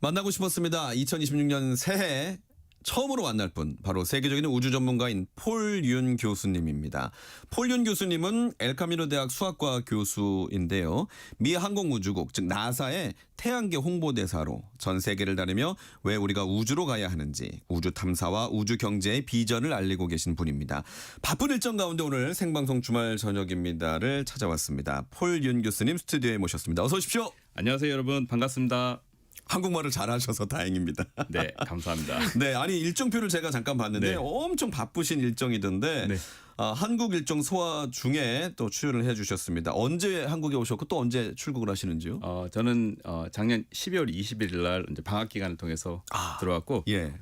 만나고 싶었습니다. 2026년 새해 처음으로 만날 분, 바로 세계적인 우주 전문가인 폴윤 교수님입니다. 폴윤 교수님은 엘카미노 대학 수학과 교수인데요. 미 항공우주국, 즉 나사의 태양계 홍보대사로 전 세계를 다니며 왜 우리가 우주로 가야 하는지, 우주 탐사와 우주 경제의 비전을 알리고 계신 분입니다. 바쁜 일정 가운데 오늘 생방송 주말 저녁입니다를 찾아왔습니다. 폴윤 교수님 스튜디오에 모셨습니다. 어서 오십시오. 안녕하세요, 여러분. 반갑습니다. 한국말을 잘하셔서 다행입니다. 네, 감사합니다. 네, 아니 일정표를 제가 잠깐 봤는데 네. 엄청 바쁘신 일정이던데 네. 한국 일정 소화 중에 또 출연을 해주셨습니다. 언제 한국에 오셨고 또 언제 출국을 하시는지요? 저는 작년 12월 21일 날 이제 방학 기간을 통해서 들어왔고 예.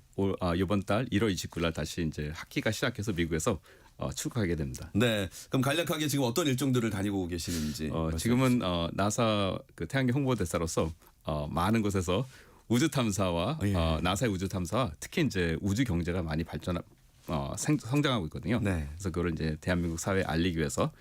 이번 달 1월 29일 날 다시 이제 학기가 시작해서 미국에서 출국하게 됩니다. 네, 그럼 간략하게 지금 어떤 일정들을 다니고 계시는지. 지금은 나사 그 태양계 홍보대사로서 많은 곳에서 우주 탐사와 예. 나사의 우주 탐사와 특히 이제 우주 경제가 많이 성장하고 있거든요. 네. 그래서 그걸 이제 대한민국 사회에 알리기 위해서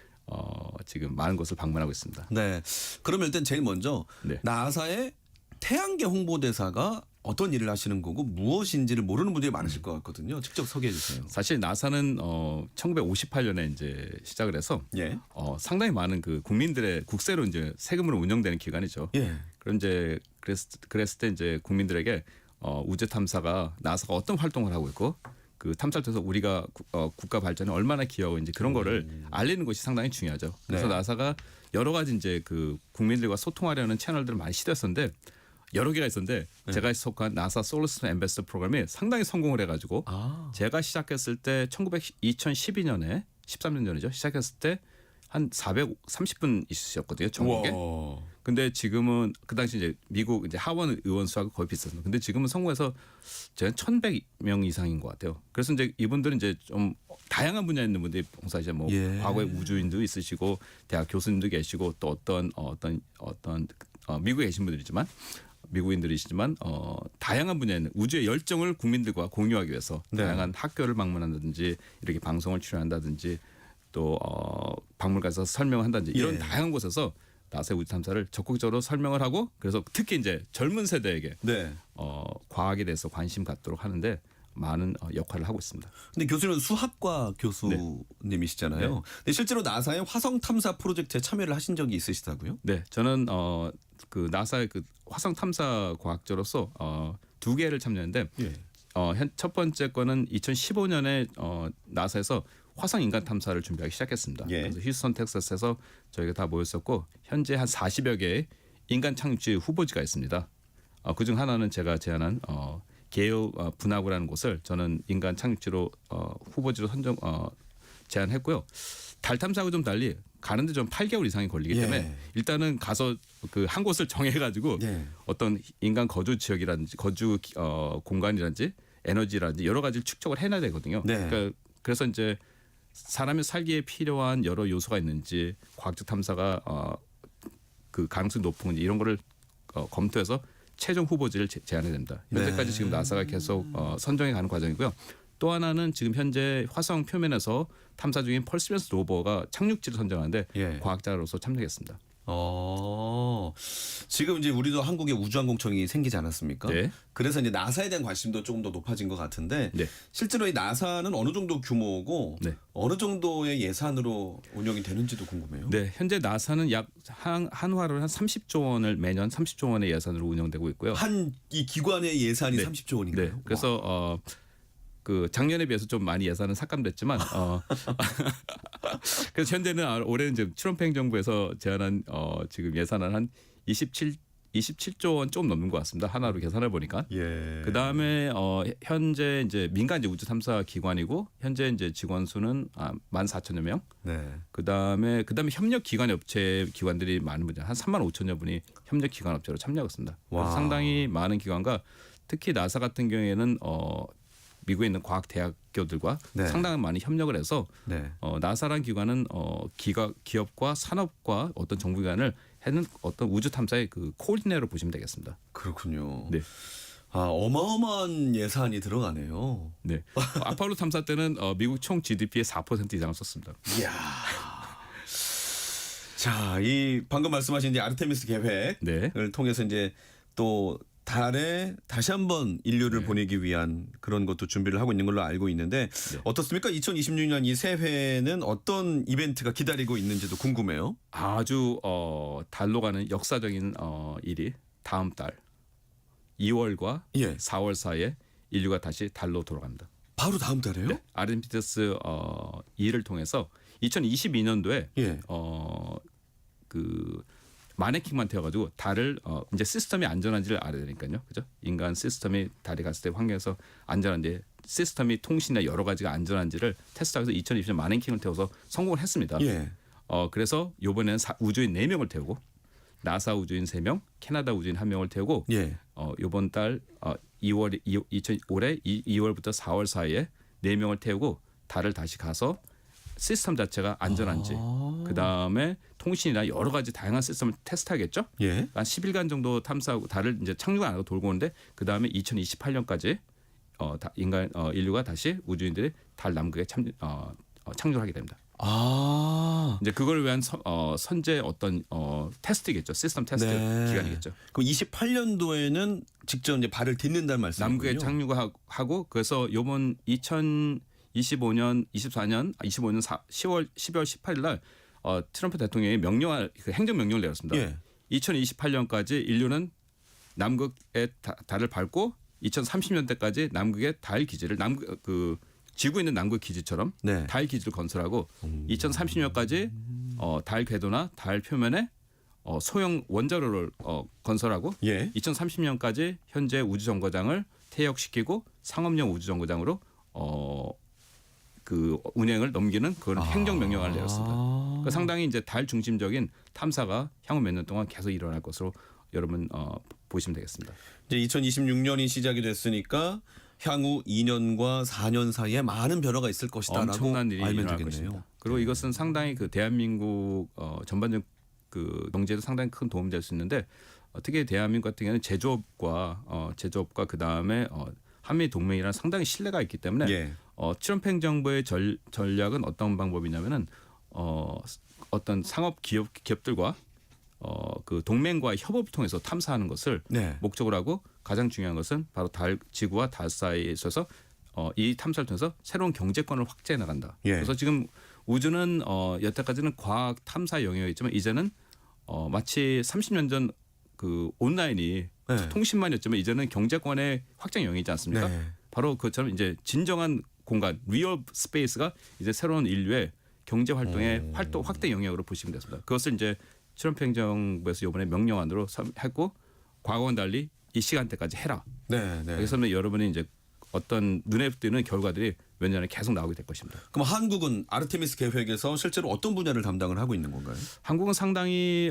지금 많은 곳을 방문하고 있습니다. 네, 그러면 일단 제일 먼저 네. 나사의 태양계 홍보대사가 어떤 일을 하시는 거고 무엇인지를 모르는 분들이 많으실 것 같거든요. 직접 소개해 주세요. 사실 나사는 1958년에 이제 시작을 해서 예. 상당히 많은 그 국민들의 국세로 이제 세금으로 운영되는 기관이죠. 예. 그럼 이제 그랬을 때 이제 국민들에게 우주 탐사가 나사가 어떤 활동을 하고 있고 그 탐사를 통해서 우리가 국가 발전에 얼마나 기여하고 이제 그런 거를 알리는 것이 상당히 중요하죠. 그래서 네. 나사가 여러 가지 이제 그 국민들과 소통하려는 채널들을 많이 시도했었는데 여러 개가 있었는데 제가 속한 나사 솔루스 앰베서더 프로그램이 상당히 성공을 해가지고 제가 시작했을 때 2012년에 13년 전이죠. 시작했을 때 한 430분 있으셨거든요. 전국에. 우와. 근데 지금은 그 당시 이제 미국 이제 하원 의원 수하고 거의 비슷했어요. 근데 지금은 성공해서 제가 1,100명 이상인 것 같아요. 그래서 이제 이분들은 이제 좀 다양한 분야에 있는 분들이 봉사하시죠. 뭐 예. 과거에 우주인도 있으시고 대학 교수님도 계시고 또 어떤 미국에 계신 분들이지만 미국인들이시지만 다양한 분야에 있는 우주의 열정을 국민들과 공유하기 위해서 네. 다양한 학교를 방문한다든지 이렇게 방송을 출연한다든지 또 박물관에서 설명을 한다든지 이런 예. 다양한 곳에서 나사의 우주 탐사를 적극적으로 설명을 하고 그래서 특히 이제 젊은 세대에게 네. 과학에 대해서 관심 갖도록 하는데 많은 역할을 하고 있습니다. 근데 교수는 수학과 교수님이시잖아요. 네. 근데 실제로 나사의 화성 탐사 프로젝트에 참여를 하신 적이 있으시다고요? 네, 저는 그 나사의 그 화성 탐사 과학자로서 2개를 참여했는데 예. 첫 번째 거는 2015년에 나사에서 화성 인간 탐사를 준비하기 시작했습니다. 예. 그래서 휴스턴 텍사스에서 저희가 다 모였었고 현재 한 40여 개의 인간 착륙지 후보지가 있습니다. 그중 하나는 제가 제안한 게일 분화구라는 곳을 저는 인간 착륙지로 후보지로 제안했고요. 달 탐사하고 좀 달리 가는데 좀 8개월 이상이 걸리기 때문에 예. 일단은 가서 그 한 곳을 정해가지고 예. 어떤 인간 거주 지역이라든지 거주 공간이라든지 에너지라든지 여러 가지를 축적을 해놔야 되거든요. 네. 그래서 이제 사람이 살기에 필요한 여러 요소가 있는지 과학적 탐사가 그 가능성이 높은 건지 이런 거를 검토해서 최종 후보지를 제안해야 됩니다. 현재까지 네. 지금 나사가 계속 선정해 가는 과정이고요. 또 하나는 지금 현재 화성 표면에서 탐사 중인 펄시버스 로버가 착륙지를 선정하는데 예. 과학자로서 참여했습니다. 지금 이제 우리도 한국에 우주항공청이 생기지 않았습니까? 네. 그래서 이제 나사에 대한 관심도 조금 더 높아진 것 같은데 네. 실제로 이 나사는 어느 정도 규모고 네. 어느 정도의 예산으로 운영이 되는지도 궁금해요. 네, 현재 나사는 약 한화로 한 30조 원을 매년 30조 원의 예산으로 운영되고 있고요. 한 이 기관의 예산이 네. 30조 원인가요? 네, 그래서 그 작년에 비해서 좀 많이 예산은 삭감됐지만 그래서 현재는 올해는 지금 트럼프 행정부에서 제안한 지금 예산은 한 27조 원 좀 넘는 것 같습니다. 하나로 계산해 보니까. 예. 그 다음에 현재 이제 민간 이제 우주 탐사 기관이고 현재 이제 직원 수는 14,000여 명. 네. 그 다음에 협력 기관 업체 기관들이 많은 분들 한 35,000여 분이 협력 기관 업체로 참여하고 있습니다. 그래서 와. 상당히 많은 기관과 특히 나사 같은 경우에는 미국에 있는 과학 대학교들과 네. 상당히 많이 협력을 해서 네. 나사라는 기관은 기업과 산업과 어떤 정부기관을 하는 어떤 우주 탐사의 그 코디네이터로 보시면 되겠습니다. 그렇군요. 네. 어마어마한 예산이 들어가네요. 네. 아폴로 탐사 때는 미국 총 GDP의 4% 이상을 썼습니다. 이야. 자, 이 방금 말씀하신 이제 아르테미스 계획을 네. 통해서 이제 또 달에 다시 한번 인류를 네. 보내기 위한 그런 것도 준비를 하고 있는 걸로 알고 있는데 네. 어떻습니까? 2026년 이 새해는 어떤 이벤트가 기다리고 있는지도 궁금해요. 아주 달로 가는 역사적인 일이 다음 달 2월과 예. 4월 사이에 인류가 다시 달로 돌아갑니다. 바로 다음 달에요? 네. 아르테미스 2를 통해서 2022년도에 예. 그 마네킹만 태워가지고 달을 이제 시스템이 안전한지를 알아야 되니까요, 그죠? 인간 시스템이 달에 갔을 때 환경에서 안전한지 시스템이 통신이나 여러 가지가 안전한지를 테스트해서 2020년 마네킹을 태워서 성공을 했습니다. 예. 그래서 이번에는 우주인 4명을 태우고 나사 우주인 3명, 캐나다 우주인 1명을 태우고 예. 이번 달 2월 올해 2월부터 4월 사이에 4명을 태우고 달을 다시 가서 시스템 자체가 안전한지 그다음에 통신이나 여러 가지 다양한 시스템을 테스트하겠죠. 예. 한 10일간 정도 탐사하고 달을 이제 착륙 안 하고 돌고 오는데 그다음에 2028년까지 인류가 다시 우주인들이 달 남극에 착륙하게 됩니다. 아. 이제 그걸 위한 선제 어떤 테스트겠죠. 시스템 테스트 네. 기간이겠죠. 그럼 28년도에는 직접 이제 발을 딛는다는 말씀이군요. 남극에 착륙하고 그래서 요번 2025년 10월 18일 날 트럼프 대통령이 행정 명령을 내렸습니다. 예. 2028년까지 인류는 남극에 달을 밟고 2030년대까지 남극의 달 기지를 지구에 있는 남극 기지처럼 네. 달 기지를 건설하고 2030년까지 달 궤도나 달 표면에 소형 원자로를 건설하고 예. 2030년까지 현재 우주 정거장을 퇴역시키고 상업용 우주 정거장으로 그 운행을 넘기는 그런 행정 명령을 내렸습니다. 그러니까 상당히 이제 달 중심적인 탐사가 향후 몇 년 동안 계속 일어날 것으로 여러분 보시면 되겠습니다. 이제 2026년이 시작이 됐으니까 향후 2년과 4년 사이에 많은 변화가 있을 것이다라고 엄청난 일이 알면 일어날 되겠네요. 것입니다. 그리고 이것은 상당히 그 대한민국 전반적 그 경제에도 상당히 큰 도움이 될 수 있는데 특히 대한민국 같은 경우는 제조업과 그 다음에 한미 동맹이라는 상당히 신뢰가 있기 때문에 예. 트럼프 행정부의 전략은 어떤 방법이냐면은 어떤 상업 기업들과 그 동맹과 협업을 통해서 탐사하는 것을 네. 목적으로 하고 가장 중요한 것은 바로 지구와 달 사이에 있어서 이 탐사를 통해서 새로운 경제권을 확대해 나간다. 예. 그래서 지금 우주는 여태까지는 과학 탐사 영역이었지만 이제는 마치 30년 전 그 온라인이 네. 통신만이었지만 이제는 경제권의 확장 영역이지 않습니까? 네. 바로 그처럼 이제 진정한 공간, 리얼 스페이스가 이제 새로운 인류의 경제 활동의 확대 영역으로 보시면 됐습니다. 그것을 이제 트럼프 행정부에서 이번에 명령안으로 했고 과거와는 달리 이 시간대까지 해라. 네. 네. 그래서 여러분이 이제 어떤 눈에 띄는 결과들이 몇 년에 계속 나오게 될 것입니다. 그럼 한국은 아르테미스 계획에서 실제로 어떤 분야를 담당을 하고 있는 건가요? 한국은 상당히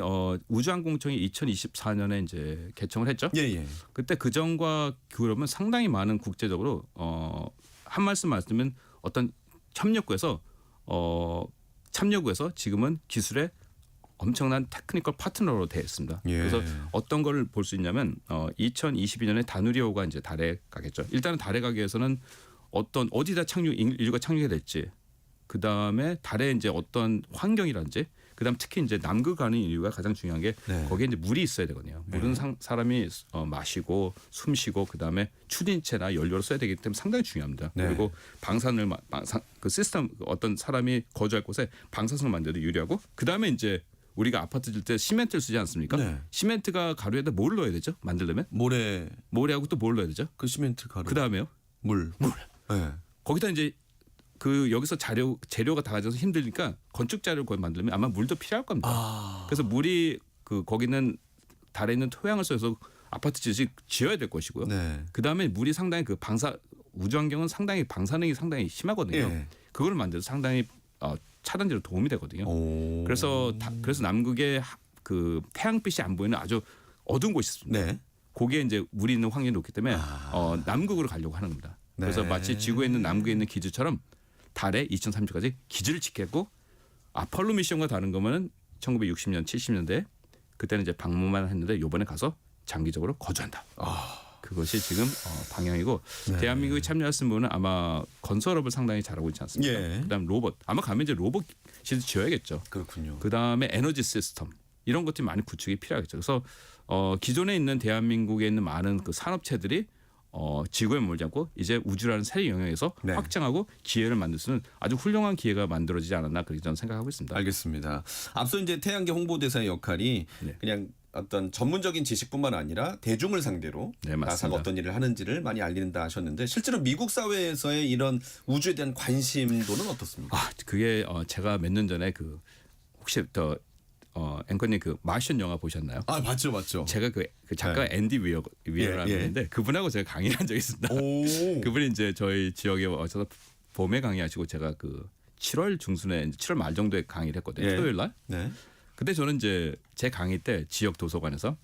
우주항공청이 2024년에 이제 개청을 했죠. 예. 그때 그 전과 그러면 상당히 많은 국제적으로 한 말씀 말씀은 어떤 협력구에서 참여구에서 지금은 기술의 엄청난 테크니컬 파트너로 되어 있습니다. 예. 그래서 어떤 걸 볼 수 있냐면 2022년에 다누리호가 이제 달에 가겠죠. 일단은 달에 가기 위해서는 어디다 인류가 착륙이 될지, 그 다음에 달에 이제 어떤 환경이란지, 그 다음 특히 이제 남극 가는 인류가 가장 중요한 게 네. 거기에 이제 물이 있어야 되거든요. 물은 사람이 마시고 숨쉬고 그 다음에 추진체나 연료로 써야 되기 때문에 상당히 중요합니다. 네. 그리고 그 시스템 어떤 사람이 거주할 곳에 방사선을 만들어도 유리하고 그 다음에 이제 우리가 아파트 질 때 시멘트를 쓰지 않습니까? 네. 시멘트가 가루에다 뭘 넣어야 되죠? 만들려면 모래하고 또 뭘 넣어야 되죠? 그 시멘트 가루. 그 다음에요? 물. 네. 거기다 이제 여기서 재료가 다 가져서 힘드니까 건축 자료를 거기 만들면 아마 물도 필요할 겁니다. 그래서 물이 거기는 달에 있는 토양을 써서 아파트 지어야 될 것이고요. 네. 그 다음에 물이 상당히 우주 환경은 상당히 방사능이 상당히 심하거든요. 예. 그걸 만들어서 상당히 차단제로 도움이 되거든요. 오. 그래서 남극에 그 태양빛이 안 보이는 아주 어두운 곳이 있습니다. 네. 거기에 이제 물이 있는 환경이 높기 때문에 남극으로 가려고 하는 겁니다. 그래서 네. 마치 지구에 있는 남극에 있는 기지처럼 달에 2030까지 기지를 짓겠고 아폴로 미션과 다른 거면은 1960년 70년대 그때는 이제 방문만 했는데 이번에 가서 장기적으로 거주한다. 그것이 지금 방향이고 네. 대한민국이 참여했은 분은 아마 건설업을 상당히 잘하고 있지 않습니까? 예. 그다음 로봇 아마 가면 이제 로봇 시설 지어야겠죠. 그렇군요. 그다음에 에너지 시스템 이런 것들이 많이 구축이 필요하겠죠. 그래서 기존에 있는 대한민국에 있는 많은 그 산업체들이 지구에 머물지 않고 이제 우주라는 새 영역에서 네. 확장하고 기회를 만들 수 있는 아주 훌륭한 기회가 만들어지지 않았나 그렇게 저는 생각하고 있습니다. 알겠습니다. 앞서 이제 태양계 홍보대사의 역할이 네. 그냥 어떤 전문적인 지식뿐만 아니라 대중을 상대로 네, 맞습니다. 나사가 어떤 일을 하는지를 많이 알린다 하셨는데 실제로 미국 사회에서의 이런 우주에 대한 관심도는 어떻습니까? 그게 제가 몇 년 전에 그 혹시 앵커님 그 마션 영화 보셨나요? 아 맞죠. 제가 그 작가 앤디 위어라는 예. 분인데 그분하고 제가 강의를 한 적이 있습니다. 오. 그분이 이제 저희 지역에 와서 봄에 강의하시고 제가 그 7월 중순에 7월 말 정도에 강의를 했거든요. 예. 토요일 날. 네. 근데 저는 이제 제 강의 때 지역 도서관에서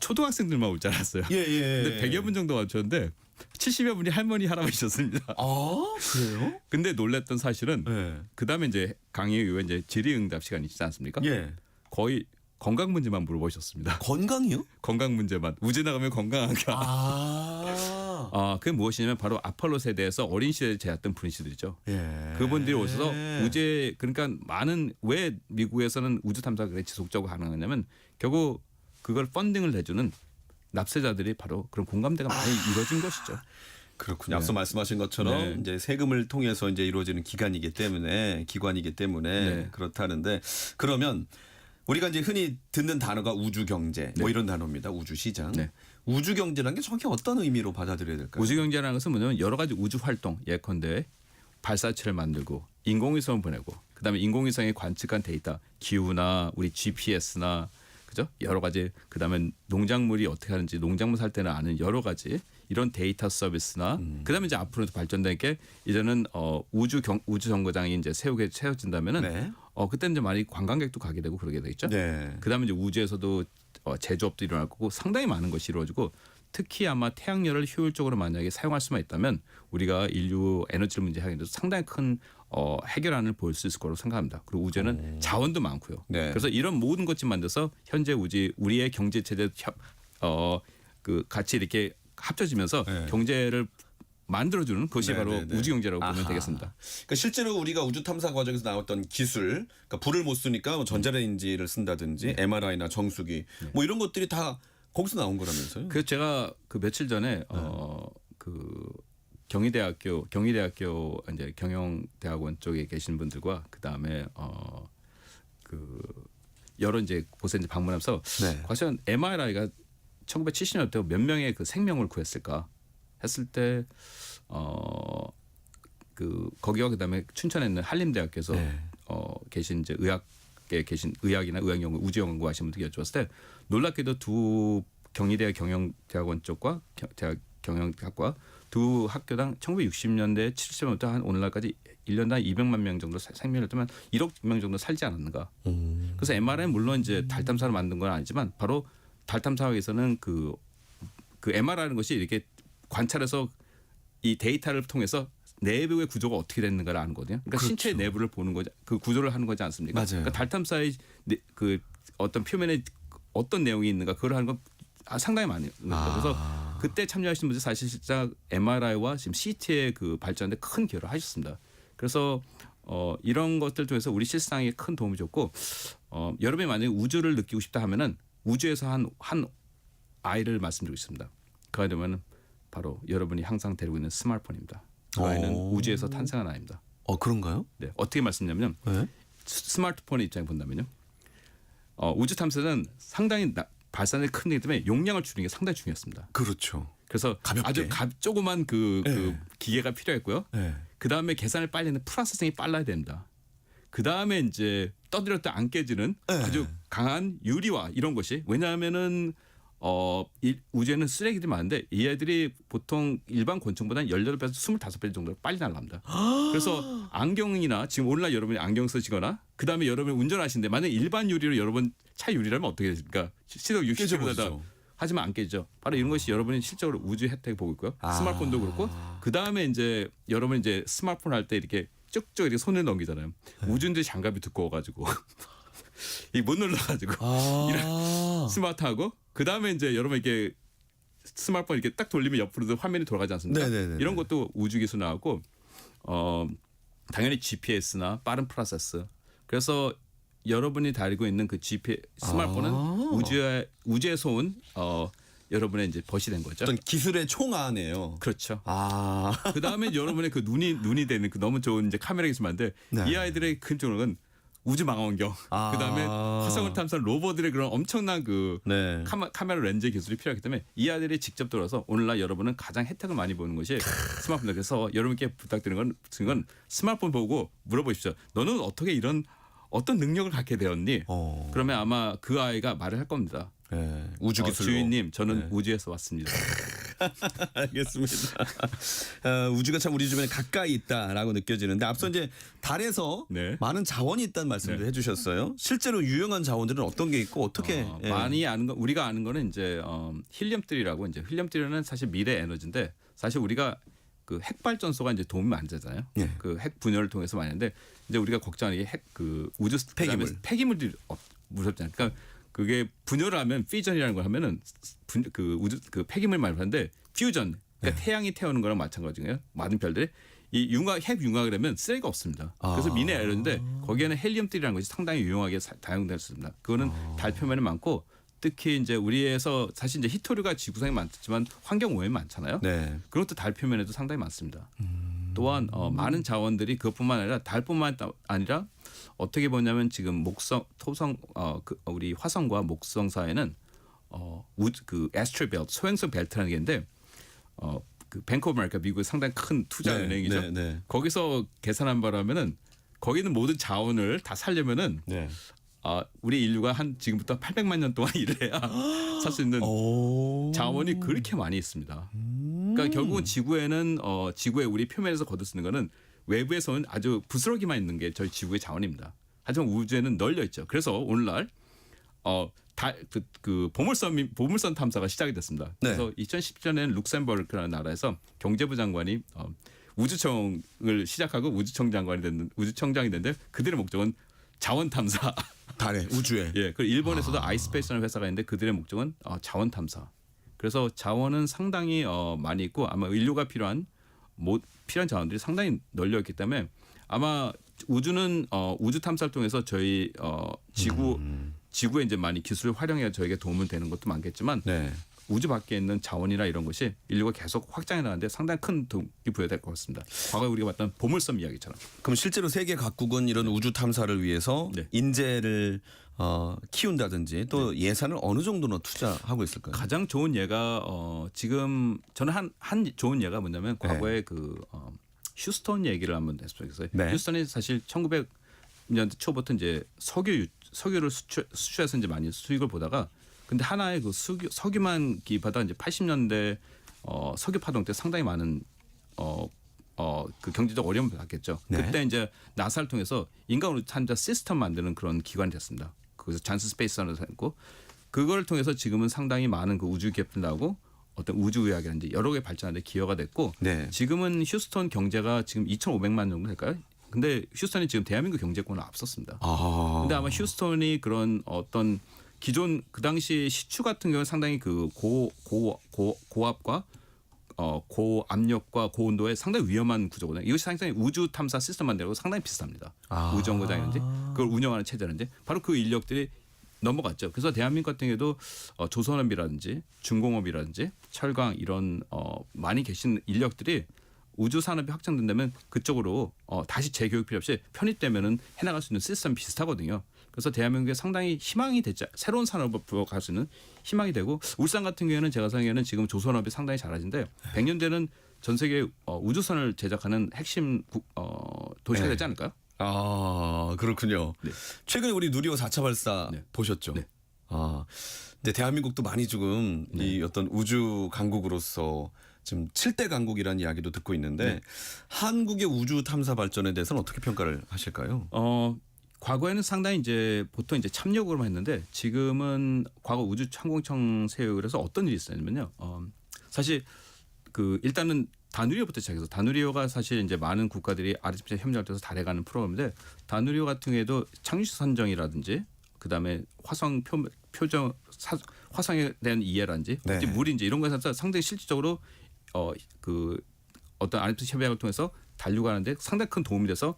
초등학생들만 올 줄 알았어요. 예. 근데 100여 분 정도 와주셨는데 70여 분이 할머니 할아버지셨습니다. 아 그래요? 근데 놀랬던 사실은 예. 그다음에 이제 강의 이후에 이제 질의응답 시간이 있지 않습니까? 예. 거의 건강 문제만 물어보셨습니다. 건강이요? 건강 문제만. 우주 나가면 건강한가? 그게 무엇이냐면 바로 아폴로 세대에서 어린 시대에 제했던 분이시들이죠. 예. 그분들이 오셔서 우주에 그러니까 많은 왜 미국에서는 우주 탐사가 지속적으로 가능하냐면 결국 그걸 펀딩을 해주는 납세자들이 바로 그런 공감대가 많이 이루어진 것이죠. 그렇군요. 네. 앞서 말씀하신 것처럼 네. 이제 세금을 통해서 이제 이루어지는 기관이기 때문에 네. 그렇다는데 그러면 우리가 이제 흔히 듣는 단어가 우주 경제 뭐 네. 이런 단어입니다. 우주 시장. 네. 우주 경제라는 게 정확히 어떤 의미로 받아들여야 될까요? 우주 경제라는 것은 뭐냐면 여러 가지 우주 활동 예컨대 발사체를 만들고 인공위성을 보내고 그다음에 인공위성에 관측한 데이터 기후나 우리 GPS나 그죠? 여러 가지 그다음에 농작물이 어떻게 하는지 농작물 살 때는 아는 여러 가지 이런 데이터 서비스나 그다음에 이제 앞으로 발전된 게 이제는 우주 정거장이 이제 세워진다면은 네. 그때는 이제 많이 관광객도 가게 되고 그러게 되겠죠. 네. 그다음에 이제 우주에서도 제조업도 일어날 거고 상당히 많은 것이 이루어지고 특히 아마 태양열을 효율적으로 만약에 사용할 수만 있다면 우리가 인류 에너지 문제 해결에도 상당히 큰 해결안을 볼 수 있을 거라고 생각합니다. 그리고 우주에는 자원도 많고요. 네. 그래서 이런 모든 것을 만들어서 현재 우리의 경제 체제 그 같이 이렇게 합쳐지면서 네. 경제를 만들어주는 것이 네, 바로 네, 네. 우주 경제라고 보면 아하. 되겠습니다. 그러니까 실제로 우리가 우주 탐사 과정에서 나왔던 기술, 그러니까 불을 못 쓰니까 뭐 전자레인지를 쓴다든지 MRI나 정수기 뭐 이런 것들이 다 거기서 나온 거라면서요? 그래서 제가 그 며칠 전에 그 경희대학교 이제 경영대학원 쪽에 계신 분들과 그 다음에 그 여러 이제 곳에 이제 방문하면서 네. 과연 MRI가 1970년대 몇 명의 그 생명을 구했을까 했을 때 그 거기와 그다음에 춘천에 있는 한림대학교에서 네. 계신 이제 의학계 계신 의학이나 의학연구 우주연구 하시는 분들께 여쭤봤을 때 놀랍게도 두 경희대 경영대학원 쪽과 대학 경영학과 두 학교당 1960년대 70년부터 한 오늘날까지 1년당 200만 명 정도 생명을 뜨면 1억 명 정도 살지 않았는가. 그래서 MRI는 물론 이제 달 탐사를 만든 건 아니지만 바로 달 탐사학에서는 그 MRI라는 것이 이렇게 관찰해서 이 데이터를 통해서 내부의 구조가 어떻게 됐는가를 아는 거거든요. 그러니까 그렇죠. 신체 내부를 보는 거죠. 그 구조를 하는 거지 않습니까? 맞아요. 그러니까 달 탐사의 그 어떤 표면에 어떤 내용이 있는가 그걸 하는 건 상당히 많이 있습니다. 그래서 그때 참여하신 분들 사실상 MRI와 지금 CT의 그 발전에 큰 기여를 하셨습니다. 그래서 이런 것들 통해서 우리 실상에 큰 도움이 줬고 여러분이 만약에 우주를 느끼고 싶다 하면은 우주에서 한 아이를 말씀드리고 있습니다. 그 아이는 바로 여러분이 항상 데리고 있는 스마트폰입니다. 그 아이는 우주에서 탄생한 아이입니다. 그런가요? 네, 어떻게 말씀드리냐면 네. 스마트폰의 입장에 본다면요. 우주 탐사는 상당히 발산이 큰 데기 때문에 용량을 줄이는 게 상당히 중요했습니다. 그렇죠. 그래서 가볍게. 아주 조그만 그 네. 기계가 필요했고요. 네. 그 다음에 계산을 빨리 하는 프로세싱이 빨라야 됩니다. 그 다음에 이제 떠들었다 안 깨지는 네. 아주 강한 유리와 이런 것이 왜냐하면은 우주에는 쓰레기들이 많은데 이 애들이 보통 일반 권총보다는 18배에서 25배 정도 빨리 날아갑니다. 그래서 안경이나 지금 오늘날 여러분이 안경 쓰시거나 그 다음에 여러분이 운전하시는데 만약 일반 유리로 여러분 차 유리라면 어떻게 되십니까? 시속 60km다. 깨져버리죠. 하지만 안 깨지죠. 바로 이런 것이 여러분이 실적으로 우주 혜택을 보고 있고요. 스마트폰도 그렇고 그 다음에 이제 여러분 이제 스마트폰 할 때 이렇게 쭉쭉 이렇게 손을 넘기잖아요. 우주인들 장갑이 두꺼워가지고 이 못 눌러가지고 스마트하고 그 다음에 이제 여러분 이렇게 스마트폰 이렇게 딱 돌리면 옆으로도 화면이 돌아가지 않습니까? 네네네네. 이런 것도 우주 기술 나왔고 당연히 GPS나 빠른 프로세스. 그래서 여러분이 달고 있는 그 GPS 스마트폰은 우주에서 온 여러분의 이제 벗이 된 거죠. 어떤 기술의 총아네요. 그렇죠. 아, 그 다음에 여러분의 그 눈이 되는 그 너무 좋은 이제 카메라가 있으면 안 돼. 네. 이 아이들의 큰 쪽은 우주 망원경. 아. 그 다음에 화성을 탐사한 로봇들의 그런 엄청난 그 네. 카메라 렌즈 기술이 필요하기 때문에 이 아이들이 직접 들어서 오늘날 여러분은 가장 혜택을 많이 보는 것이 스마트폰이다. 그래서 여러분께 부탁드리는 건 스마트폰 보고 물어보십시오. 너는 어떻게 이런 어떤 능력을 갖게 되었니? 그러면 아마 그 아이가 말을 할 겁니다. 네. 우주 기술로. 주인님, 저는 네. 우주에서 왔습니다. 알겠습니다. 우주가 참 우리 주변에 가까이 있다라고 느껴지는데 앞서 이제 달에서 네. 많은 자원이 있다는 말씀도 해주셨어요. 실제로 유용한 자원들은 어떤 게 있고 어떻게? 예. 많이 아는 거 우리가 아는 거는 이제 힐륨3라고 이제 힐륨3는 사실 미래 에너지인데 사실 우리가 그 핵 발전소가 이제 도움이 많이 되잖아요. 예. 그 핵 분열을 통해서 많이 하는데 이제 우리가 걱정하는 게 핵 그 우주 폐기물. 폐기물들이 무섭잖아요. 그러니까 그게 분열을 하면 피전이라는 걸 하면은 그 우주 그 폐기물 말하는데 퓨전 그러니까 태양이 태우는 거랑 마찬가지예요. 많은 별들이 이 핵 융합을 하면 쓰레기가 없습니다. 그래서 미래 에너지인데 거기에는 헬륨3라는 것이 상당히 유용하게 다용될 수 있습니다. 그거는 달 표면에 많고 특히 이제 우리에서 사실 이제 히토류가 지구상에 많지만 환경 오염이 많잖아요. 네. 그것도 달 표면에도 상당히 많습니다. 또한 많은 자원들이 그것뿐만 아니라 달뿐만 아니라 어떻게 보냐면 지금 목성, 토성, 우리 화성과 목성 사이에는 그 애스트로벨트, 소행성 벨트라는 게 있는데 그 뱅크 오브 아메리카 미국의 상당히 큰 투자 네, 은행이죠. 네, 네. 거기서 계산한 바라면은 거기는 모든 자원을 다 살려면은 네. 우리 인류가 한 지금부터 800만 년 동안 일해야 살 수 있는 자원이 그렇게 많이 있습니다. 그러니까 결국은 지구에는 지구의 우리 표면에서 거둘 수 있는 거는 외부에서는 아주 부스러기만 있는 게 저희 지구의 자원입니다. 하지만 우주에는 널려 있죠. 그래서 오늘날 그 보물선 탐사가 시작이 됐습니다. 네. 그래서 2010년에는 룩셈버르크라는 나라에서 경제부 장관이 우주청을 시작하고 우주청장이 됐는데 그들의 목적은 자원 탐사. 달에 우주에. 예, 그 일본에서도 아이스페이스라는 회사가 있는데 그들의 목적은 자원 탐사. 그래서 자원은 상당히 많이 있고 아마 인류가 필요한 자원들이 상당히 널려 있기 때문에 아마 우주는 우주 탐사를 통해서 저희 지구에 이제 많이 기술을 활용해 저에게 도움을 되는 것도 많겠지만 네. 우주 밖에 있는 자원이나 이런 것이 인류가 계속 확장해 나가는데 상당히 큰 도움이 부여될 것 같습니다. 과거에 우리가 봤던 보물섬 이야기처럼. 그럼 실제로 세계 각국은 이런 우주 탐사를 위해서 네. 인재를 키운다든지 또 예산을 어느 정도나 투자하고 있을까요? 가장 좋은 예가 지금 저는 한 좋은 예가 뭐냐면 과거에 그 휴스턴 얘기를 한번 했어요. 네. 휴스턴이 사실 1900년대 초부터 이제 석유를 수출해서 이제 많이 수익을 보다가 근데 하나의 그 석유만 기입하다 이제 80년대 석유 파동 때 상당히 많은 그 경제적 어려움을 받겠죠. 네. 그때 이제 나사를 통해서 인간 우주 탐사 시스템 만드는 그런 기관이 됐습니다. 그래서 잔스 스페이스라는 생고 그걸 통해서 지금은 상당히 많은 그 우주 기업들 나오고 어떤 우주 의학이라든지 여러 개 발전하는데 기여가 됐고 네. 지금은 휴스턴 경제가 지금 2,500만 정도 될까요? 근데 휴스턴이 지금 대한민국 경제권을 앞섰습니다. 근데 아마 휴스턴이 그런 어떤 기존 그 당시 시추 같은 경우는 상당히 그 고압과 고압력과 고온도에 상당히 위험한 구조거든요. 이것이 상당히 우주 탐사 시스템 만들고 상당히 비슷합니다. 우주정거장이라든지 그걸 운영하는 체제라든지 바로 그 인력들이 넘어갔죠. 그래서 대한민국 같은 경우도 조선업이라든지 중공업이라든지 철강 이런 많이 계신 인력들이 우주 산업이 확장된다면 그쪽으로 다시 재교육 필요 없이 편입되면은 해나갈 수 있는 시스템 비슷하거든요. 그래서 대한민국에 상당히 희망이 되자 새로운 산업을 부어갈 수 있는 희망이 되고 울산 같은 경우에는 제가 생각에는 지금 조선업이 상당히 잘하는데 100년 뒤에는 전 세계 우주선을 제작하는 핵심 도시가 되지 않을까요? 그렇군요. 네. 최근에 우리 누리호 4차 발사 네. 보셨죠? 네. 근데 대한민국도 많이 지금 이 어떤 우주 강국으로서 지금 7대 강국이라는 이야기도 듣고 있는데 한국의 우주 탐사 발전에 대해서는 어떻게 평가를 하실까요? 과거에는 상당히 이제 보통 이제 참여적으로만 했는데 지금은 과거 우주항공청 세우고 그래서 어떤 일이 있었냐면요. 사실 그 일단은 다누리호부터 시작해서 다누리호가 사실 이제 많은 국가들이 RSPC와 협력을 해서 달에 가는 프로그램인데 다누리호 같은 경우에도 착륙지 선정이라든지 그다음에 화성 표정 화성에 대한 이해라든지 네. 물인지 이런 것에서 상당히 실질적으로 그 어떤 RSPC 협약을 통해서 달려가는데 상당히 큰 도움이 돼서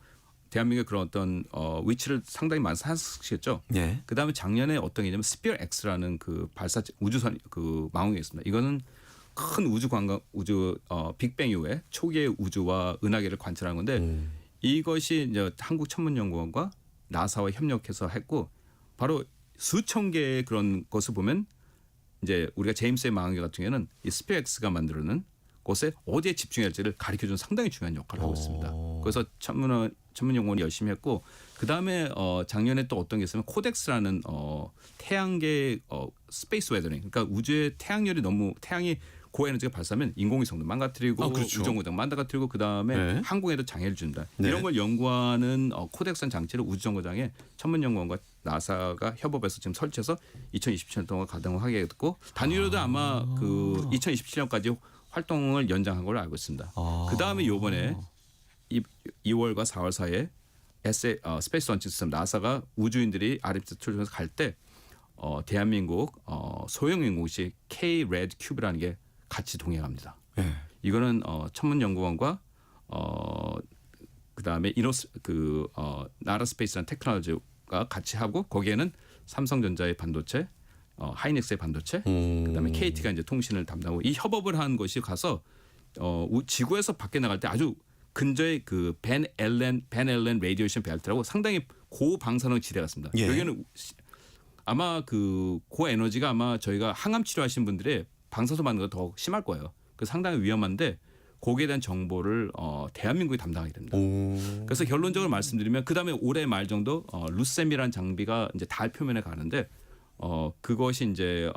대한민국의 그런 어떤 위치를 상당히 많이 상승시켰죠. 예. 그다음에 작년에 어떤 게 있냐면 스피어 X라는 그 발사 우주선 그 망원경이 있습니다. 이거는 큰 우주 관광 우주 빅뱅 이후에 초기의 우주와 은하계를 관찰하는 건데 이것이 이제 한국천문연구원과 나사와 협력해서 했고 바로 수천 개의 그런 것을 보면 이제 우리가 제임스 웹 망원경 같은 경우에는 이 스피어 X가 만들어낸 곳에 어디에 집중해야 할지를 가르쳐주는 상당히 중요한 역할을 하고 있습니다. 그래서 천문연구원이 열심히 했고 그다음에 작년에 또 어떤 게 있으면 코덱스라는 태양계 스페이스 웨더링 그러니까 우주의 태양이 고에너지가 발사하면 인공위성도 망가뜨리고 그렇죠. 우정거장 망가뜨리고 그다음에 네. 항공에도 장애를 준다. 네. 이런 걸 연구하는 코덱스라는 장치를 우주정거장에 천문연구원과 나사가 협업해서 지금 설치해서 2027년 동안 가동하게 됐고 단위로도 아마 그 2027년까지 활동을 연장한 걸로 알고 있습니다. 그다음에 요번에 2월과 4월 사이에 스페이스 런치 시스템 나사가 우주인들이 RMS 출전해서 갈 때 대한민국 소형 인공시 K-RED 큐브라는 게 같이 동행합니다. 예. 이거는 천문연구원과 그다음에 나라 스페이스라는 테크놀로지가 같이 하고 거기에는 삼성전자의 반도체, 하이닉스의 반도체, 그다음에 KT가 이제 통신을 담당하고 이 협업을 한 것이 가서 지구에서 밖에 나갈 때 아주 근저에 그 벤 앨런 레디에이션 벨트라고 상당히 고방사능 지대가 있습니다. 예. 여기는 아마 그 고에너지가 아마 저희가 항암 치료하신 분들의 방사선 받는 거 더 심할 거예요. 그 상당히 위험한데 거기에 대한 정보를 대한민국이 담당하게 됩니다. 그래서 결론적으로 말씀드리면 그다음에 올해 말 정도 루셈이라는 장비가 이제 달 표면에 가는데 그것이 이제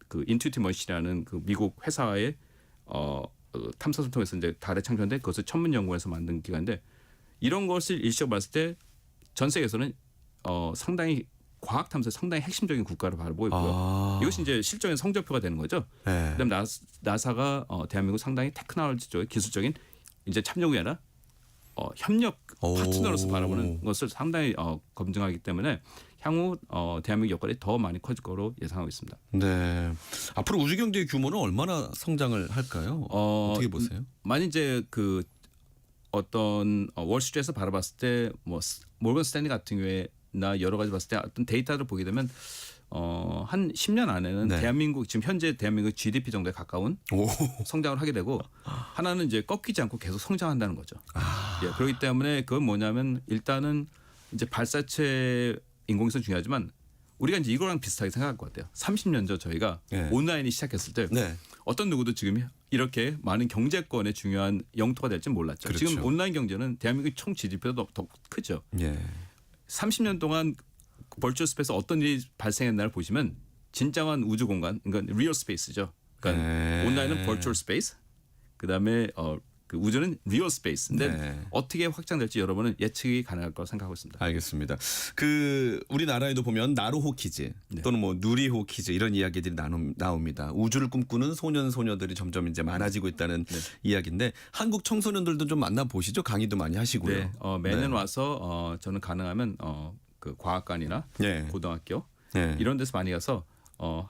그 인투이티브 머신이라는 그 미국 회사의 탐사선을 통해서 이제 달에 창조한데 그것을 천문연구원에서 만든 기관인데 이런 것을 일시적으로 봤을 때 전 세계에서는 상당히 과학 탐사에 상당히 핵심적인 국가로 바라보고 있고요. 이것이 이제 실적인 성적표가 되는 거죠. 네. 그다음 나사가 대한민국 상당히 테크놀로지 쪽의 기술적인 이제 참여국이 아니라 협력 파트너로서 바라보는 것을 상당히 검증하기 때문에 향후 대한민국 역할이 더 많이 커질 거로 예상하고 있습니다. 네. 앞으로 우주 경제의 규모는 얼마나 성장을 할까요? 어떻게 보세요? 만약 이제 그 어떤 월스트리트에서 바라봤을 때 뭐 모건 스탠리 같은 경우에나 여러 가지 봤을 때 어떤 데이터를 보게 되면 한 10년 안에는 네. 대한민국 지금 현재 대한민국 GDP 정도에 가까운 성장을 하게 되고 하나는 이제 꺾이지 않고 계속 성장한다는 거죠. 예, 그렇기 때문에 그건 뭐냐면 일단은 이제 발사체 인공위성 중요하지만 우리가 이제 이거랑 비슷하게 생각할 것 같아요. 30년 전 저희가 네. 온라인이 시작했을 때 네. 어떤 누구도 지금 이렇게 많은 경제권의 중요한 영토가 될지 몰랐죠. 그렇죠. 지금 온라인 경제는 대한민국의 총 GDP보다 더 크죠. 예. 30년 동안 벌추얼 스페이스 어떤 일이 발생했나를 보시면 진정한 우주 공간, 그러니까 리얼 스페이스죠. 그러니까 네. 온라인은 벌추얼 스페이스, 그다음에 그 우주는 리얼 스페이스인데 네. 어떻게 확장될지 여러분은 예측이 가능할 거라 생각하고 있습니다. 알겠습니다. 그 우리나라에도 보면 나루호 키즈 또는 뭐 누리호 키즈 이런 이야기들이 나옵니다. 우주를 꿈꾸는 소년 소녀들이 점점 이제 많아지고 있다는 이야기인데 한국 청소년들도 좀 만나 보시죠. 강의도 많이 하시고요. 네, 매년 네. 와서 저는 가능하면 그 과학관이나 네. 고등학교 네. 이런 데서 많이 가서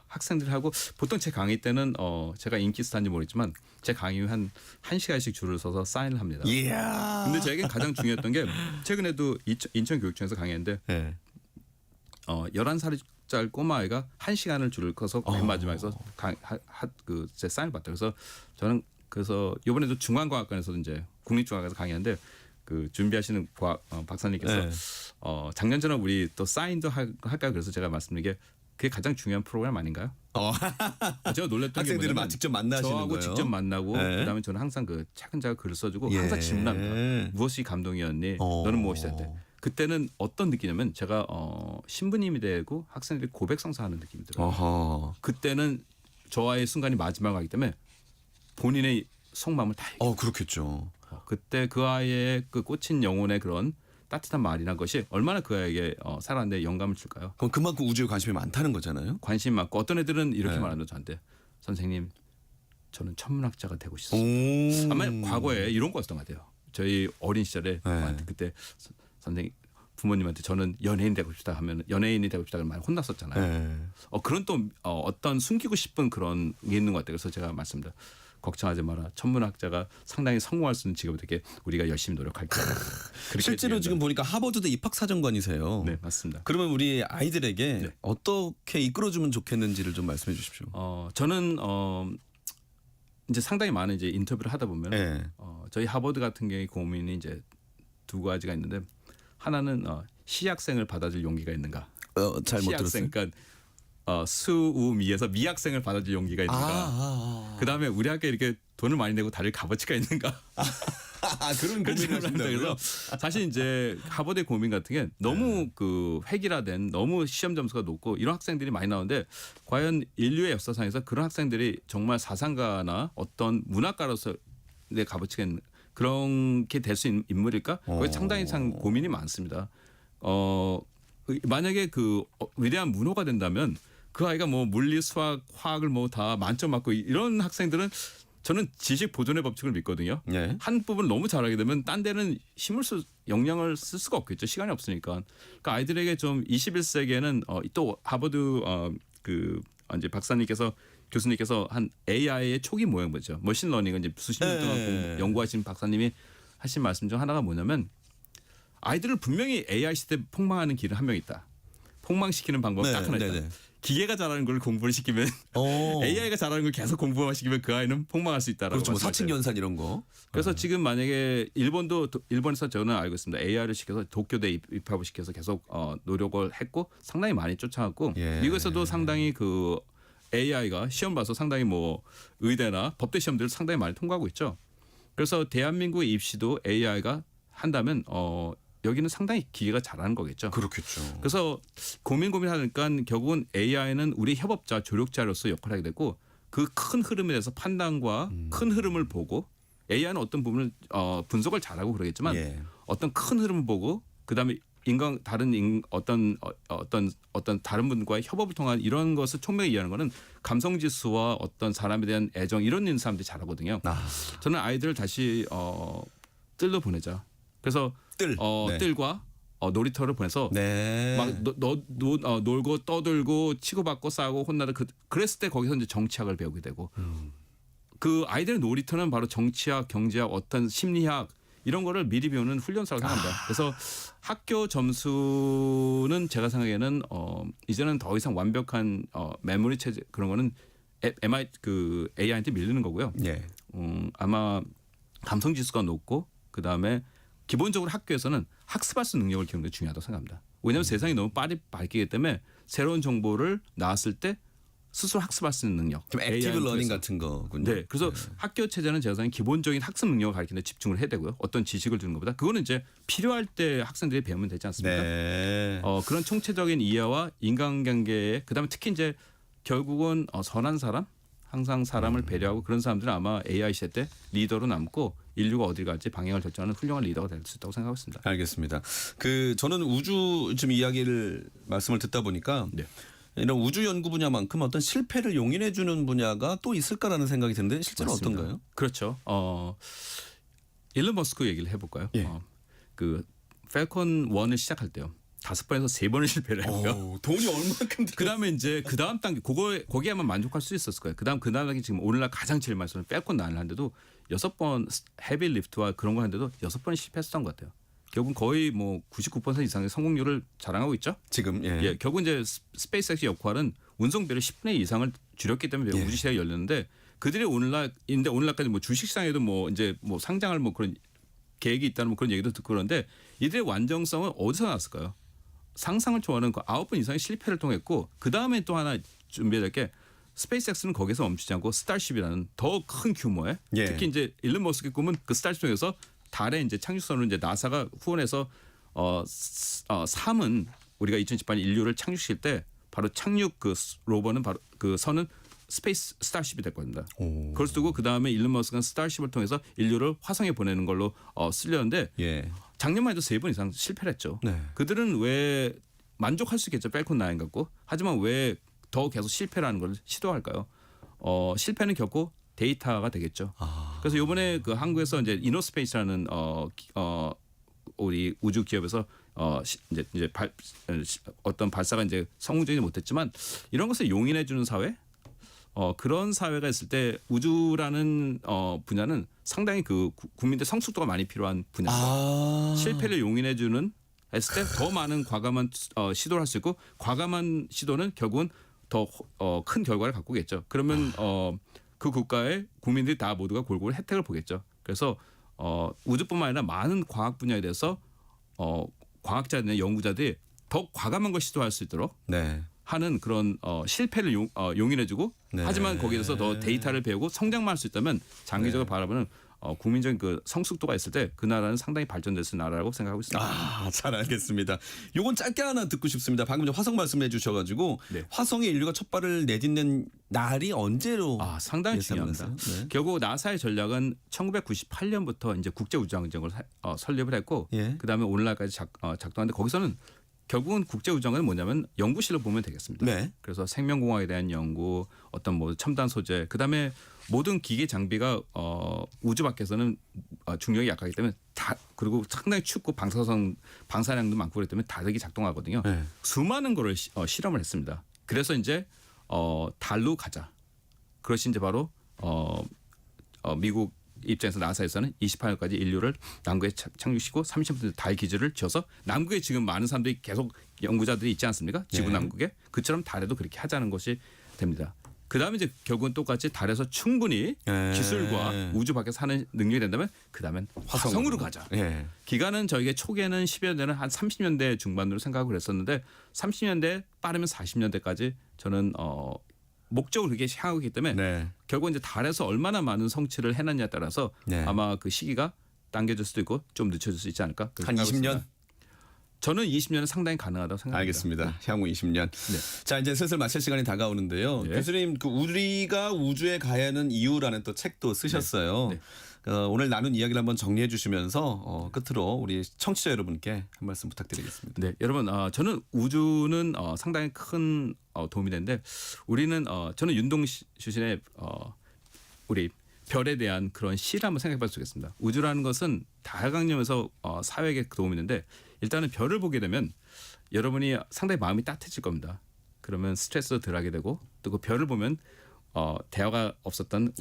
학생들하고 보통 제 강의 때는 제가 인기 스타인지 모르겠지만 제 강의 후 한 1시간씩 줄을 서서 사인을 합니다. 이야. 근데 저에겐 가장 중요했던 게 최근에도 인천교육청에서 강의했는데 네. 11살짜리 꼬마아이가 1시간을 줄을 서서 맨 마지막에서 제 사인을 받다. 그래서 저는 그래서 이번에도 중앙과학관에서도 이제 국립중앙에서 강의하는데 그 준비하시는 박사님께서 네. 작년처럼 우리 또 사인도 할까 그래서 제가 말씀드린 게 그게 가장 중요한 프로그램 아닌가요? 제가 놀랬던 게 학생들을 뭐냐면 직접 만나시는 저하고 거예요. 직접 만나고 네. 그다음에 저는 항상 그 차근차근 글을 써주고 예. 항상 질문합니다. 무엇이 감동이었니? 너는 무엇이다 때. 그때는 어떤 느낌이냐면 제가 신부님이 되고 학생들이 고백성사하는 느낌이 들어요. 어허. 그때는 저와의 순간이 마지막이기 때문에 본인의 속마음을 다 그렇겠죠. 그때 그 아이의 그 꽂힌 영혼의 그런 따뜻한 말이란 것이 얼마나 그 아이에게 살아가는데 영감을 줄까요? 그럼 그만큼 우주에 관심이 많다는 거잖아요. 관심 많고 어떤 애들은 이렇게 네. 말하는 저한테 선생님 저는 천문학자가 되고 오. 싶습니다. 아마 과거에 이런 거였던 것 같아요. 저희 어린 시절에 네. 그때 선생님 부모님한테 저는 연예인 되고 싶다 하면 연예인이 되고 싶다고 많이 혼났었잖아요. 네. 그런 또 어떤 숨기고 싶은 그런 게 있는 것 같아요. 그래서 제가 말씀드려 걱정하지 마라. 천문학자가 상당히 성공할 수 있는 직업이 되게 우리가 열심히 노력할게요. 그렇게 실제로 얘기합니다. 지금 보니까 하버드대 입학사정관이세요. 네 맞습니다. 그러면 우리 아이들에게 네. 어떻게 이끌어주면 좋겠는지를 좀 말씀해 주십시오. 저는 이제 상당히 많은 이제 인터뷰를 하다 보면 네. 저희 하버드 같은 경우에 고민이 이제 두 가지가 있는데 하나는 시학생을 받아줄 용기가 있는가. 잘 못 들었어요. 시학생 그러니까 수우미에서 미학생을 받아줄 용기가 있는가. 그다음에 우리 학교에 이렇게 돈을 많이 내고 다닐 값어치가 있는가. 그런 그런 고민을 질문을 합니다. 하신다고요? 그래서 사실 이제 하버드의 고민 같은 게 너무 그 획일화된 너무 시험 점수가 높고 이런 학생들이 많이 나오는데 과연 인류의 역사상에서 그런 학생들이 정말 사상가나 어떤 문학가로서 내 값어치가 있는 그런 게 될 수 있는 인물일까? 그게 상당히 고민이 많습니다. 만약에 그 위대한 문호가 된다면 그 아이가 뭐 물리, 수학, 화학을 뭐 다 만점 맞고 이런 학생들은 저는 지식 보존의 법칙을 믿거든요. 네. 한 부분 너무 잘하게 되면 딴 데는 영향을 쓸 수가 없겠죠. 시간이 없으니까. 그러니까 아이들에게 좀 21세기에는 또 하버드 그 이제 교수님께서 한 AI의 초기 모양 보죠. 머신러닝은 이제 수십 년 동안 연구하신 박사님이 하신 말씀 중 하나가 뭐냐면 아이들을 분명히 AI 시대 폭망하는 길은 한 명 있다. 폭망시키는 방법은 딱 하나 있다. 기계가 잘하는 걸 공부를 시키면 AI가 잘하는 걸 계속 공부만 시키면 그 아이는 폭망할 수 있다라고. 그렇죠. 뭐 사칙연산 이런 거. 그래서 지금 만약에 일본에서 저는 알고 있습니다. AI를 시켜서 도쿄대 입학을 시켜서 계속 노력을 했고 상당히 많이 쫓아왔고 예. 미국에서도 상당히 그 AI가 시험 봐서 상당히 뭐 의대나 법대 시험들을 상당히 많이 통과하고 있죠. 그래서 대한민국 입시도 AI가 한다면 여기는 상당히 기계가 잘하는 거겠죠. 그렇겠죠. 그래서 고민하니까 결국은 AI는 우리 협업자, 조력자로서 역할을 하게 되고 그 큰 흐름에 대해서 판단과 큰 흐름을 보고 AI는 어떤 부분을 분석을 잘하고 그러겠지만 어떤 큰 흐름을 보고 그다음에 어떤 다른 분과의 협업을 통한 이런 것을 총명히 이해하는 거는 감성 지수와 어떤 사람에 대한 애정 이런 있는 사람들이 잘하거든요. 저는 아이들을 다시 뜰로 보내자. 그래서 뜰과 놀이터를 보내서 막 놀고 떠들고 치고받고 싸우고 혼나도 그랬을 때 거기서 이제 정치학을 배우게 되고 그 아이들의 놀이터는 바로 정치학, 경제학, 어떤 심리학 이런 거를 미리 배우는 훈련사라고 생각합니다. 그래서 학교 점수는 제가 생각에는 이제는 더 이상 완벽한 메모리 체제 그런 거는 AI한테 밀리는 거고요. 아마 감성 지수가 높고 그다음에 기본적으로 학교에서는 학습할 수 있는 능력을 키우는 게 중요하다고 생각합니다. 왜냐하면 세상이 너무 빨리 바뀌기 때문에 새로운 정보를 나왔을 때 스스로 학습할 수 있는 능력. 좀 액티브 러닝 같은 거군요. 네. 그래서 학교 체제는 제가 생각하는 기본적인 학습 능력을 가르치는 데 집중을 해야 되고요. 어떤 지식을 주는 것보다 그거는 이제 필요할 때 학생들이 배우면 되지 않습니까? 그런 총체적인 이해와 인간관계에 그다음에 특히 이제 결국은 선한 사람 항상 사람을 배려하고 그런 사람들은 아마 AI 시대 때 리더로 남고 인류가 어딜 갈지 방향을 결정하는 훌륭한 리더가 될 수 있다고 생각하고 있습니다. 알겠습니다. 저는 우주 좀 이야기를 말씀을 듣다 보니까 이런 우주 연구 분야만큼 어떤 실패를 용인해 주는 분야가 또 있을까라는 생각이 드는데 실제로 맞습니다. 어떤가요? 그렇죠. 일론 머스크 얘기를 해볼까요? 그 펠컨 1을 시작할 때요. 5번에서 3번을 실패를 했고요. 돈이 얼마큼 그다음에 이제 그다음 단계 거기에 아마 만족할 수 있었을 거예요. 그다음 단계 지금 오늘날 가장 제일 많이 쓰는 펠컨 9를 하는데도 6번 헤비 리프트와 그런 거 하는데도 6번이 실패했었던 것 같아요. 결국은 거의 뭐 99% 이상의 성공률을 자랑하고 있죠. 지금 결국 이제 스페이스X의 역할은 운송비를 10분의 2 이상을 줄였기 때문에 우주 시장이 열렸는데 그들이 오늘날까지 뭐 주식시장에도 뭐 이제 뭐 상장을 뭐 그런 계획이 있다는 뭐 그런 얘기도 듣고 그러는데 이들의 완전성은 어디서 나왔을까요? 상상을 초월하는 그 9번 이상의 실패를 통했고 그 다음에 또 하나 준비해야 될 게 스페이스X는 거기서 멈추지 않고 스타쉽이라는 더 큰 규모의 특히 이제 일론 머스크의 꿈은 그 스타쉽 통해서 달에 이제 착륙선을 이제 나사가 후원해서 3은 우리가 2018년 인류를 착륙시킬 때 바로 착륙 그 로버는 바로 그 선은 스페이스 스타쉽이 될 겁니다. 그걸 쓰고 그 다음에 일론 머스크는 스타쉽을 통해서 인류를 화성에 보내는 걸로 쓰려는데 작년만 해도 3번 이상 실패를 했죠. 그들은 왜 만족할 수 있겠죠. 펠컨 9 갖고. 하지만 왜 더 계속 실패라는 걸 시도할까요? 실패는 결코 데이터가 되겠죠. 그래서 이번에 그 한국에서 이제 이노스페이스라는 우리 우주 기업에서 어떤 발사가 이제 성공적이지 못했지만 이런 것을 용인해 주는 사회, 그런 사회가 있을 때 우주라는 분야는 상당히 그 국민들 성숙도가 많이 필요한 분야입니다. 실패를 용인해 주는 했을 때 더 많은 과감한 시도를 할 수 있고 과감한 시도는 결국은 더 큰 결과를 갖고 오겠죠. 그러면 그 국가의 국민들이 다 모두가 골고루 혜택을 보겠죠. 그래서 우주뿐만 아니라 많은 과학 분야에 대해서 과학자들이나 연구자들이 더 과감한 걸 시도할 수 있도록 네. 하는 그런 실패를 용인해주고 네. 하지만 거기에서 더 데이터를 배우고 성장만 할 수 있다면 장기적으로 바라보는 국민적인 그 성숙도가 있을 때 그 나라는 상당히 발전될 수 있는 나라라고 생각하고 있습니다. 잘 알겠습니다. 요건 짧게 하나 듣고 싶습니다. 방금 전 화성 말씀해 주셔가지고 네. 화성에 인류가 첫 발을 내딛는 날이 언제로 상당히 예상을 중요합니다. 했어요? 네. 결국 나사의 전략은 1998년부터 이제 국제우주항공을 설립을 했고 예. 그다음에 오늘날까지 작동하는데 거기서는 결국은 국제우주항공은 뭐냐면 연구실로 보면 되겠습니다. 네. 그래서 생명공학에 대한 연구, 어떤 뭐 첨단 소재, 그다음에 모든 기계 장비가 우주 밖에서는 중력이 약하기 때문에 그리고 상당히 춥고 방사량도 많고 그렇기 때문에 다르게 작동하거든요. 네. 수많은 거를 실험을 했습니다. 그래서 이제 달로 가자. 그것이 이제 바로 미국 입장에서 나사에서는 28년까지 인류를 남극에 착륙시키고 30년 달 기지를 지어서 남극에 지금 많은 사람들이 계속 연구자들이 있지 않습니까? 지구 네. 남극에 그처럼 달에도 그렇게 하자는 것이 됩니다. 그다음에 이제 결국은 똑같이 달에서 충분히 네. 기술과 우주 밖에서 하는 능력이 된다면 그다음엔 화성으로 가자. 예. 기간은 저희가 초기에는 10여 년은 한 30년대 중반으로 생각을 했었는데 30년대 빠르면 40년대까지 저는 목적을 그렇게 향하기 때문에 네. 결국 이제 달에서 얼마나 많은 성취를 해놨냐에 따라서 네. 아마 그 시기가 당겨질 수도 있고 좀 늦춰질 수 있지 않을까? 한 20년? 저는 20년은 상당히 가능하다고 생각합니다. 알겠습니다. 향후 20년. 네. 자, 이제 슬슬 마칠 시간이 다가오는데요. 네. 교수님, 그 우리가 우주에 가야 하는 이유라는 또 책도 쓰셨어요. 네. 오늘 나눈 이야기를 한번 정리해 주시면서 끝으로 우리 청취자 여러분께 한 말씀 부탁드리겠습니다. 네, 여러분, 저는 우주는 상당히 큰 도움이 되는데 우리는 저는 윤동주신의 우리 별에 대한 그런 시를 한번 생각해봐도 좋겠습니다. 우주라는 것은 다양한 점에서 사회에게 도움이 되는데 일단은 별을 보게 되면 여러분이 상당히 마음이 따뜻해질 겁니다. 그러면 스트레스도 덜하게 되고 또 그 별을 보면 대화가 없었던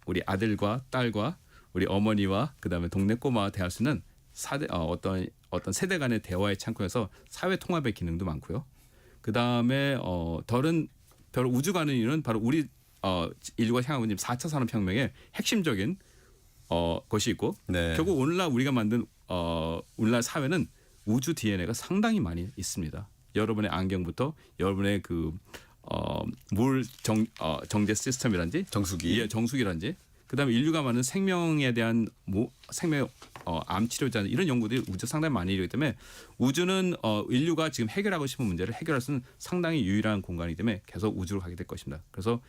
우리 아들과 딸과 우리 어머니와 그다음에 동네 꼬마와 대할 수 있는 어떤 세대 간의 대화의 창구에서 사회 통합의 기능도 많고요. 그다음에 별 우주 가는 이유는 바로 우리 인류가 향하고 있는 4차 산업혁명의 핵심적인 것이 있고 네. 결국 오늘날 우리가 만든 오늘날 사회는 우주 DNA가 상당히 많이 있습니다. 여러분의 안경부터 여러분의 그 정제 시스템이란지 정수기란지 그다음에 인류가 많은 생명에 대한 암 치료자 이런 연구들이 우주 상당히 많이 이루기 때문에 우주는 인류가 지금 해결하고 싶은 문제를 해결할 수 있는 상당히 유일한 공간이기 때문에 계속 우주로 가게 될 것입니다. 그래서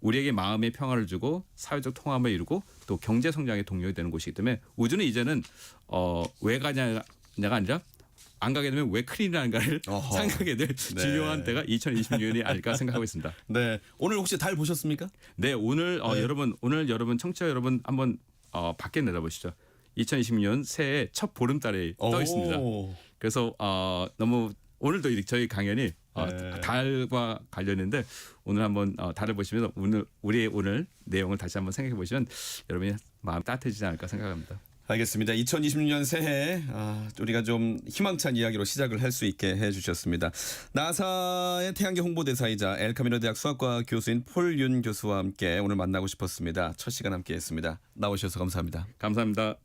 우리에게 마음의 평화를 주고 사회적 통합을 이루고 또 경제 성장의 동력이 되는 곳이기 때문에 우주는 이제는 왜 가냐가 아니라 안 가게 되면 왜 큰일이라는가를 생각하게 될 중요한 때가 2026년이 아닐까 생각하고 있습니다. 네, 오늘 혹시 달 보셨습니까? 네, 오늘 여러분 청취자 여러분 한번 밖에 내다보시죠. 2026년 새해 첫 보름달이 떠 있습니다. 그래서 너무 오늘도 저희 강연이 달과 관련인데 오늘 한번 달을 보시면서 우리의 오늘 내용을 다시 한번 생각해 보시면 여러분이 마음 따뜻해지지 않을까 생각합니다. 알겠습니다. 2026년 새해 우리가 좀 희망찬 이야기로 시작을 할 수 있게 해주셨습니다. 나사의 태양계 홍보대사이자 엘카미노 대학 수학과 교수인 폴윤 교수와 함께 오늘 만나고 싶었습니다. 첫 시간 함께했습니다. 나오셔서 감사합니다. 감사합니다.